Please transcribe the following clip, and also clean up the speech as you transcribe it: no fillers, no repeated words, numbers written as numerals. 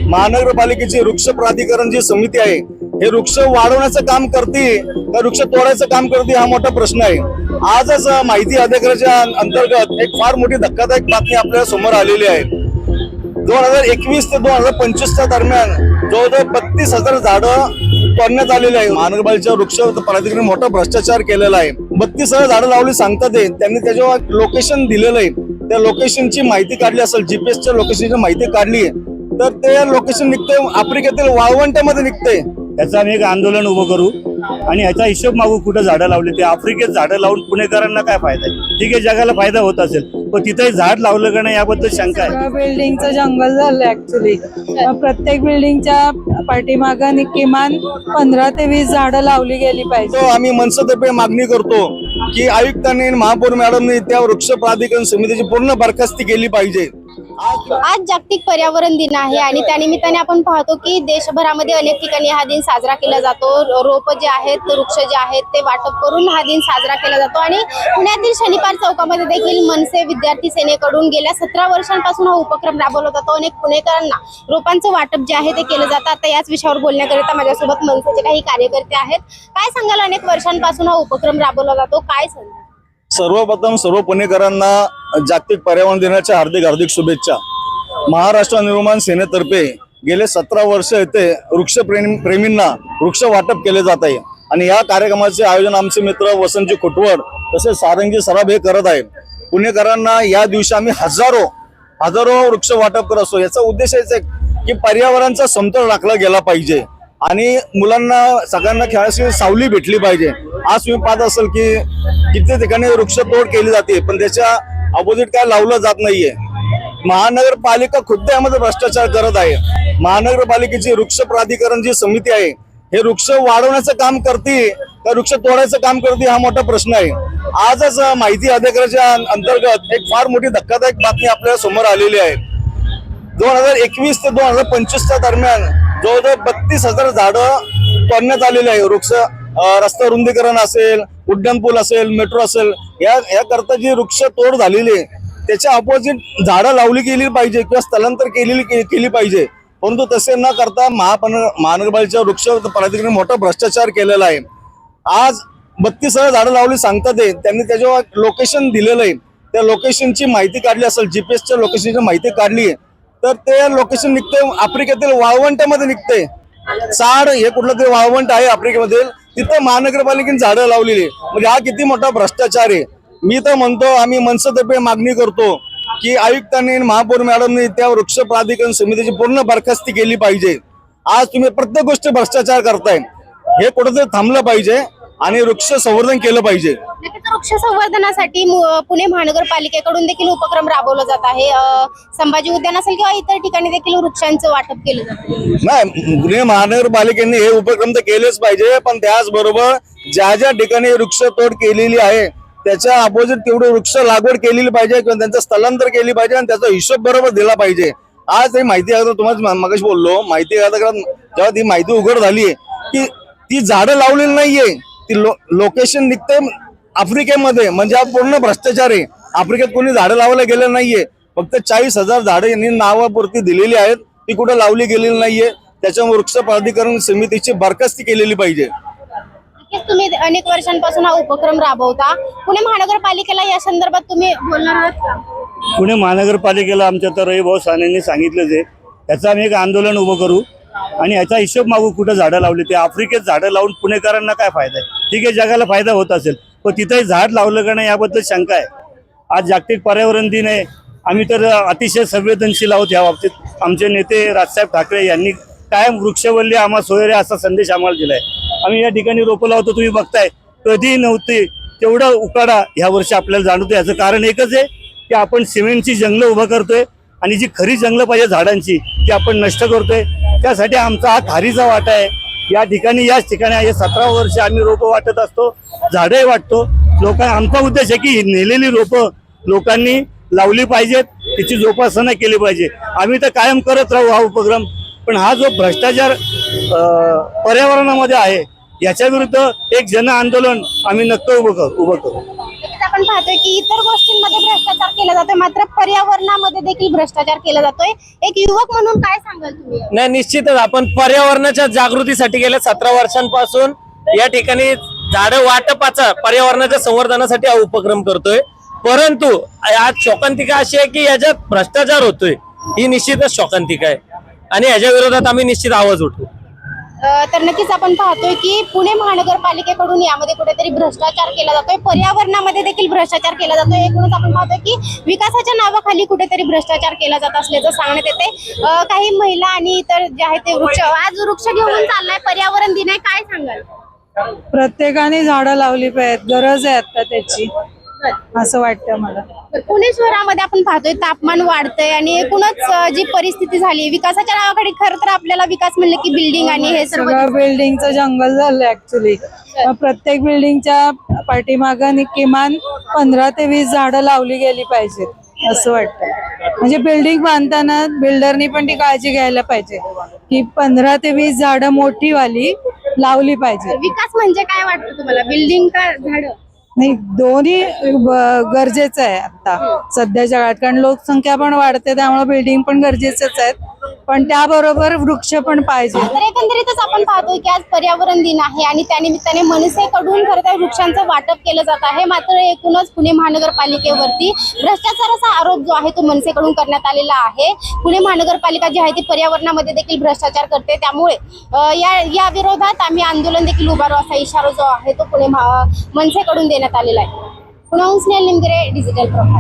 महानगरपालिकेची वृक्ष प्राधिकरण जी समिती आहे हे वृक्ष वाढवण्याचं काम करते का वृक्ष तोडायचं काम करते हा मोठा प्रश्न आहे। आजच माहिती अधिकाराच्या अंतर्गत एक फार मोठी धक्कादायक बातमी आपल्या समोर आलेली आहे। 2021 ते 2025 दरम्यान जवळजवळ 32,000 झाडं तोडण्यात आलेली आहे। महानगरपालिकेच्या वृक्ष प्राधिकरण मोठा भ्रष्टाचार केलेला आहे। 32,000 झाडं लावली सांगतात त्यांनी त्याच्यावर लोकेशन दिलेलं आहे, त्या लोकेशनची माहिती काढली असेल, जीपीएसच्या लोकेशनची माहिती काढली तर ते लोकेशन निघते आफ्रिकेतील वाळवंटामध्ये निघते। याचं आम्ही एक आंदोलन उभं करू आणि ह्याचा हिशोब मागू कुठं झाडं लावली ते। आफ्रिकेत झाडं लावून पुणेकरांना काय फायदा आहे? ठीक आहे, जगाला फायदा होत असेल पण तिथेही झाड लावलं का नाही याबद्दल शंका आहे। बिल्डिंगचं जंगल झालं ऍक्च्युली। प्रत्येक बिल्डिंगच्या पाठीमागे किमान 15 ते 20 झाडं लावली गेली पाहिजे। आम्ही मनसेतर्फे मागणी करतो की आयुक्तांनी महापौर मॅडमने त्या वृक्ष प्राधिकरण समितीची पूर्ण बरखास्ती केली पाहिजे। आज जागतिक पर्यावरण दिन आहे आणि त्यानिमित्ताने आपण पाहतो की देशभरामध्ये अनेक ठिकाणी हा दिन साजरा केला जातो। रोप जे आहेत, वृक्ष जे आहेत ते वाटप करून हा दिन साजरा केला जातो आणि पुण्यातील शनिवार चौकामध्ये देखील मनसे विद्यार्थी सेनेकडून गेल्या 17 वर्षांपासून हा उपक्रम राबवला जातो। अनेक पुणेकरांना रोपांचं वाटप जे आहे ते केलं जातं। आता याच विषयावर बोलण्याकरिता माझ्यासोबत मनसेचे काही कार्यकर्ते आहेत। काय सांगाल, अनेक वर्षांपासून हा उपक्रम राबवला जातो, काय सांगाल? सर्वप्रथम सर्व पुणेकरांना जागतिक पर्यावरण दिनाच्या हार्दिक शुभेच्छा। महाराष्ट्र निर्माण सेनेतर्फे गेले 17 वर्ष येथे वृक्ष प्रेमींना वृक्ष वाटप केले जात आहे आणि या कार्यक्रमाचे आयोजन आमचे मित्र वसंतजी खुटवड तसेच सारंगजी सराफ हे करत आहे। पुणेकरांना या दिवशी आम्ही हजारो वृक्ष वाटप करत असतो। याचा उद्देश आहे की पर्यावरणाचा समतोल राखला गेला पाहिजे आणि मुलांना सगळ्यांना खेळाची सावली भेटली पाहिजे। आज तुम्ही पाहत असाल की किती ठिकाणी वृक्ष तोड केली जाते पण त्याच्या अपोजिट काय लावलं जात नाहीये। महानगरपालिका खुद्द यामध्ये भ्रष्टाचार करत आहे। महानगरपालिकेची वृक्ष प्राधिकरण जी समिती आहे हे वृक्ष वाढवण्याचं काम करते का वृक्ष तोडायचं काम करते हा मोठा प्रश्न आहे। आजच माहिती अधिकाराच्या अंतर्गत एक फार मोठी धक्कादायक बातमी आपल्या समोर आलेली आहे। 2021 ते 2025 दरम्यान जवळजवळ 32,000 झाडं तोडण्यात आलेली आहे। वृक्ष रस्ता रुंदीकरण असेल, उड्डाणपूल असेल, मेट्रो असेल या करता जी वृक्ष तोड झालेली आहे त्याच्या अपोजिट झाडं लावली गेली पाहिजे किंवा स्थलांतर केली पाहिजे, परंतु तसे न करता महानगरपालिकेच्या वृक्ष प्राधिकरण मोठा भ्रष्टाचार केलेला आहे। आज 32,000 झाडं लावली सांगतात त्यांनी त्याच्यावर लोकेशन दिलेलं आहे, त्या लोकेशनची माहिती काढली असेल, जीपीएसच्या लोकेशनची माहिती काढली तर ते लोकेशन निघते आफ्रिकेतील वाळवंटामध्ये निघते। साड हे कुठलं तरी वाळवंट आहे आफ्रिकेमध्ये, तिथं महानगरपालिकेने झाडं लावलेली, म्हणजे हा किती मोठा भ्रष्टाचार आहे। मी तर म्हणतो आम्ही मनसेतर्फे मागणी करतो की आयुक्तांनी महापौर मॅडमने त्या वृक्ष प्राधिकरण समितीची पूर्ण बरखास्ती केली पाहिजे। आज तुम्ही प्रत्येक गोष्टी भ्रष्टाचार करताय, हे कुठेतरी थांबलं पाहिजे आणि वृक्ष संवर्धन केलं पाहिजे। वृक्ष संवर्धनासाठी पुणे महानगरपालिकेकडून देखील उपक्रम राबवला जात आहे। संभाजी उद्यान असेल किंवा इतर ठिकाणी देखील वृक्षांचं वाटप केलं जातं। नाही, पुणे महानगरपालिकेने हे उपक्रम तर केलेच पाहिजे, पण त्याचबरोबर ज्या ठिकाणी वृक्ष तोड केलेली आहे त्याच्या अपोजिट तेवढे वृक्ष लागवड केलेली पाहिजे किंवा त्यांचं स्थलांतर केली पाहिजे आणि त्याचा हिशोब बरोबर दिला पाहिजे। आज ही माहिती तुम्हाला मगाशी बोललो, माहिती जेव्हा ती माहिती उघड झाली की ती झाडं लावलेली नाहीये, ती लोकेशन निघते आफ्रिकेमध्ये, म्हणजे हा पूर्ण भ्रष्टाचार आहे। आफ्रिकेत कोणी झाडं लावायला गेलं नाहीये, फक्त 40,000 झाडं यांनी नावापुरती दिलेली आहेत, ती कुठे लावली गेलेली नाहीये। त्याच्यामुळे वृक्ष प्राधिकरण समितीची बरखास्ती केलेली पाहिजे। तुम्ही अनेक वर्षांपासून हा उपक्रम राबवता, पुणे महानगरपालिकेला या संदर्भात तुम्ही बोलणार आहात का? पुणे महानगरपालिकेला आमच्या तर रविभाऊ सानेंनी सांगितलं याचं आम्ही एक आंदोलन उभं करू आणि ह्याचा हिशोब मागू कुठं झाडं लावली ते। आफ्रिकेत झाडं लावून पुणेकरांना काय फायदा आहे? ठीक आहे, जगाला फायदा होत असेल पण तिथेही झाड लावलं का नाही याबद्दल शंका आहे। आज जागतिक पर्यावरण दिन आहे, आम्ही तर अतिशय संवेदनशील आहोत या बाबतीत। आमचे नेते राजसाहेब ठाकरे यांनी कायम वृक्षवल्ली आम्हा सोयरे असा संदेश आम्हाला दिलाय। आम्ही या ठिकाणी रोपं लावतो, तुम्ही बघताय कधीही नव्हते तेवढा उकाडा ह्या वर्षी आपल्याला जाणवतो। याचं कारण एकच आहे की आपण सिमेंटची जंगलं उभं करतोय आणि जी खरी जंगलं पाहिजे झाडांची ती आपण नष्ट करतोय। त्यासाठी आमचा हा खारीचा वाटा आहे। याच ठिकाणी 17 वर्ष आम्ही रोपं वाटत असतो, झाडंही वाटतो। आमचा उद्देश आहे की नेलेली रोपं लोकांनी लावली पाहिजेत, तिची जोपासना केली पाहिजे। आम्ही तर कायम करत राहू हा उपक्रम, पण हा जो भ्रष्टाचार पर्यावरणामध्ये आहे याच्या विरुद्ध एक जन आंदोलन आम्ही नक्की उभं करू। आपण आपण पाहतोय की इतर गोष्टींमध्ये भ्रष्टाचार केला जातोय, मात्र पर्यावरणामध्ये देखील भ्रष्टाचार केला जातोय. एक युवक म्हणून काय सांगाल तुम्ही? नाही, निश्चितच आपण पर्यावरणाच्या जागृतीसाठी गेल्या 17 वर्षांपासून या ठिकाणी झाडं वाटपाचा पर्यावरणाच्या संवर्धनासाठी हा उपक्रम करतोय. परंतु आज शोकांतिका अशी आहे की याच्यात भ्रष्टाचार होतोय, ही निश्चितच शोकांतिका आहे आणि याच्या विरोधात आम्ही निश्चित आवाज उठवू. तर नक्कीच आपण पाहतोय की पुणे महानगरपालिकेकडून यामध्ये कुठेतरी भ्रष्टाचार केला जातोय, पर्यावरणामध्ये देखील भ्रष्टाचार केला जातोय. एकूणच आपण पाहतोय की विकासाच्या नावाखाली कुठेतरी भ्रष्टाचार केला जात असल्याचं सांगण्यात येते. काही महिला आणि इतर जे आहेत ते आज वृक्ष घेऊन चाललाय, पर्यावरण दिन आहे, काय सांगाल? प्रत्येकाने झाडं लावली पाहिजेत, गरज आहे आता त्याची, असं वाटतं मला. पुणे शहरामध्ये आपण पाहतोय तापमान वाढतंय आणि एकूणच जी परिस्थिती झाली विकासाच्या नावाकडे, खरं तर आपल्याला विकास म्हणलं की बिल्डिंग आणि हे सर्व सगळं बिल्डिंगचं जंगल झालं ऍक्च्युली. प्रत्येक बिल्डिंगच्या पाठीमागं किमान 15 ते 20 झाडं लावली गेली पाहिजेत असं वाटतं. म्हणजे बिल्डिंग बांधताना बिल्डरनी पण ती काळजी घ्यायला पाहिजे की 15 ते 20 झाडं मोठी वाली लावली पाहिजे. विकास म्हणजे काय वाटतं तुम्हाला, बिल्डिंग का झाडं? नाही, दोन्ही गरजेचं आहे आता सध्याच्या काळात, कारण लोकसंख्या पण वाढते त्यामुळे बिल्डिंग पण गरजेचंच आहेत, पण त्याबरोबर वृक्ष पण पाहिजे. तर एकंदरीतच आपण पाहतोय की आज पर्यावरण दिन आहे आणि त्यानिमित्ताने मनसेकडून खरं तर वृक्षांचं वाटप केलं जात आहे. मात्र एकूणच पुणे महानगरपालिकेवरती भ्रष्टाचाराचा आरोप जो आहे तो मनसेकडून करण्यात आलेला आहे. पुणे महानगरपालिका जी आहे ती पर्यावरणामध्ये देखील भ्रष्टाचार करते, त्यामुळे या विरोधात आम्ही आंदोलन देखील उभारू असा इशारा जो आहे तो पुणे मनसेकडून देण्यात आलेला आहे. पुण्याहून स्नेहल निमगिरे, डिजिटल प्रभात.